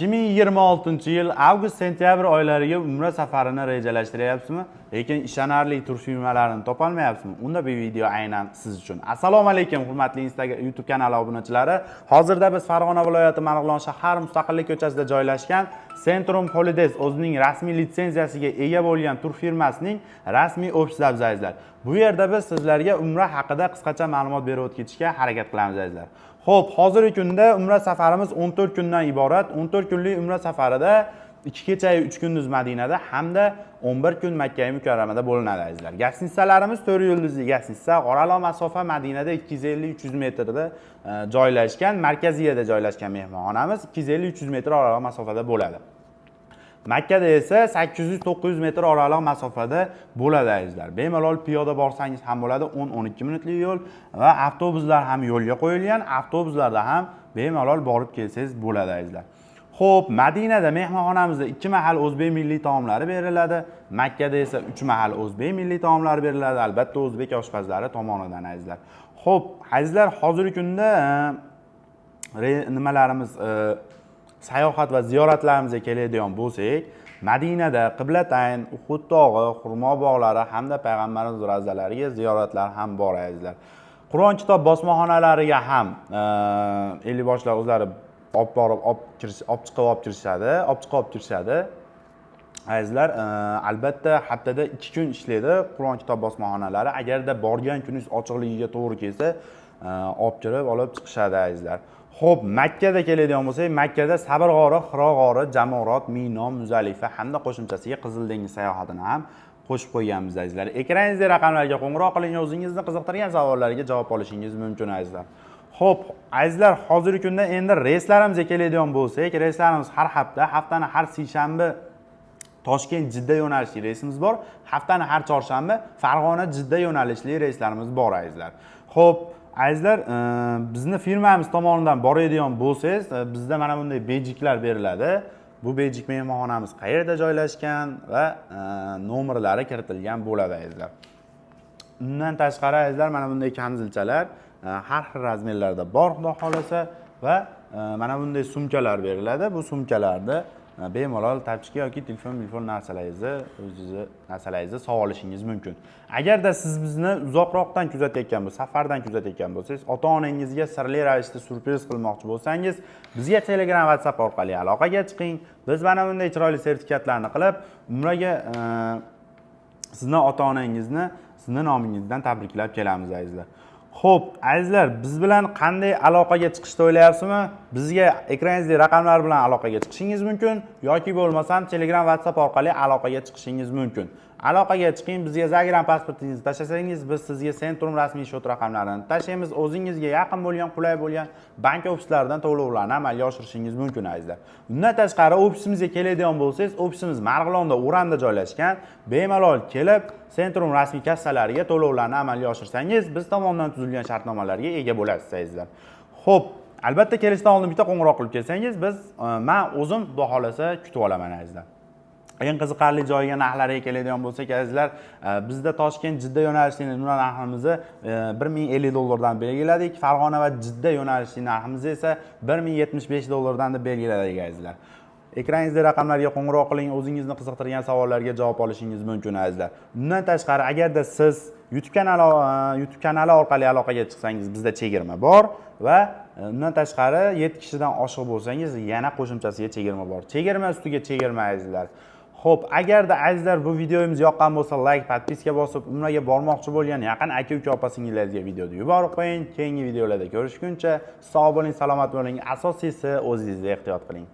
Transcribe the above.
2026-yil avgust-sentyabr oylariga umra safarini rejalashtiryapsizmi? Lekin ishonarli tur firmalarini topolmayapsizmi? Unda bu video aynan siz uchun. Assalomu alaykum, hurmatli Instagram YouTube kanali obunachilari. Hozirda biz Farg'ona viloyati Marg'ilon shahar Mustaqillik ko'chasida joylashgan Centrum Holidays o'zining rasmiy litsenziyasiga ega bo'lgan tur firmasining rasmiy ofisida azizlar. Bu yerda biz sizlarga umra haqida qisqacha ma'lumot berib o'tishga harakat qilamiz azizlar. Xo'p, hozirgi kunda umra safarimiz 14 kundan iborat. 14 kunlik umra safarida 2 kecha 3 kunduz Madinada hamda 11 kun Makka mukarramada bo'linadi azizlar. Gastitsalarimiz 4 yulduzli gastitsa, oraliq masofa Madinada 250-300 metrda joylashgan, markaziyada joylashgan mehmonxonamiz 250-300 metr oraliq masofada bo'ladi. Makkada esa 800-900 metr oraliq masofada bo'ladi azizlar. Bemalol piyoda borsangiz ham bo'ladi, 10-12 minutlik yo'l va avtobuslar ham yo'lga qo'yilgan. Avtobuslarda ham bemalol borib kelsangiz bo'ladi azizlar. Xo'p, Madinada mehmonxonamizda 2 mahal o'zbek milliy taomlari beriladi. Makkada esa 3 mahal o'zbek milliy taomlari beriladi, albatta o'zbek oshpazlari tomonidan azizlar. Xo'p, azizlar, hozirgi kunda nimalarimiz sayohat va ziyoratlarimizga keladigan bo'lsak, Madinada Qiblatayn, Uhud tog'i, Xurmo bog'lari hamda payg'ambarimiz ravzalariga ziyoratlar ham bor azizlar. Qur'on kitob bosmaxonalariga ham boshlar o'zlari olib chiqib kirishadi. Azizlar, albatta haftada 2 kun ishlaydi Qur'on kitob bosmaxonalari. Agarda borgan kuningiz ochiqligiga to'g'ri kelsa, olib kirib olib chiqishadi azizlar. Xo'p, Makkada keladigan bo'lsak, Makkada Sabr g'ori, Hiro g'ori, Jamorot, Mino, Muzalifa hamda qo'shimchasiga Qizil dengiz sayohatini ham qo'shib qo'yganmiz azizlar. Ekraningizdagi raqamlarga qo'ng'iroq qiling, o'zingizni qiziqtirgan savollarga javob olishingiz mumkin azizlar. Xo'p, azizlar, hozirgi kunda endi reyslarimizga keladigan bo'lsak, reyslarimiz har hafta, haftani har seshanba Toshkent Jidda yo'nalishli reysimiz bor. Haftani har chorshanba Farg'ona Jidda yo'nalishli reyslarimiz bor azizlar. Xo'p, azizlar, bizni firmamiz tomonidan boradigan bo'lsangiz, bizda mana bunday bejiklar beriladi. Bu bejik mehmonxonamiz qayerda joylashgan va nomerlari kiritilgan bo'ladi azizlar. Undan tashqari azizlar, mana bunday kanzilchalar har xil razmerlarda bor, xudo xolasa, va mana bunday sumkalar beriladi. Bu sumkalarda bemalol tapchika yoki telefon narsalaringizni sog'ib olishingiz mumkin. Agarda siz bizni uzoqroqdan kuzatayotgan bo'lsangiz, safardan kuzatayotgan bo'lsangiz, ota-onangizga sirli ravishda surpriz qilmoqchi bo'lsangiz, bizga Telegram, WhatsApp orqali aloqaga chiqing. Biz mana bunday chiroyli sertifikatlarni qilib, umraga sizni ota-onangizni sizni nomingizdan tabriklab kelamiz azizlar. Xo'p, azizlar, biz bilan qanday aloqaga chiqishni o'ylayapsizmi? Bizga ekraningizdagi raqamlar bilan aloqaga chiqishingiz mumkin yoki bo'lmasam Telegram, WhatsApp orqali aloqaga chiqishingiz mumkin. Aloqaga chiqing, bizga Zagram pasportingizni tashlasangiz, biz sizga Centrum rasmiy shot raqamlarini tashlaymiz. O'zingizga yaqin bo'lgan, qulay bo'lgan bank ofislaridan to'lovlarni amalga oshirishingiz mumkin azizlar. Undan tashqari, ofisimizga keladigan bo'lsangiz, ofisimiz Marg'ilonda, O'ramda joylashgan. Bemalol kelib, Centrum rasmiy kassalariga to'lovlarni amalga oshirsangiz, biz tomonidan tuzilgan shartnomalarga ega bo'lasiz azizlar. Xo'p, albatta kelishdan oldin bitta qo'ng'iroq qilib kelsangiz, men o'zim xudo xolasa kutib olaman azizlar. Eng qiziqarli joyiga narxlariga keladigan bo'lsak azizlar, bizda Toshkent Jidda yo'nalishli narximizni $1050 belgiladik. Farg'ona va Jidda yo'nalishli narximizni esa $1075 deb belgiladik azizlar. Ekraningizdagi raqamlarga qo'ng'iroq qiling, o'zingizni qiziqtirgan savollarga javob olishingiz mumkin azizlar. Bundan tashqari, agarda siz YouTube kanali orqali aloqaga chiqsangiz, bizda chegirma bor va undan tashqari 7 kishidan oshiq bo'lsangiz, yana qo'shimchasiga chegirma bor. Chegirma ustiga chegirma azizlar. Xo'p, agarda azizlar bu videomiz yoqqan bo'lsa, like, podpiska bosib, umraga bormoqchi bo'lgan yaqin aka-uka opa-singillarga videoni yuborib qo'ying. Keyingi videolarda ko'rishguncha sog' bo'ling, salomat bo'ling. Asosiysi o'zingizni ehtiyot qiling.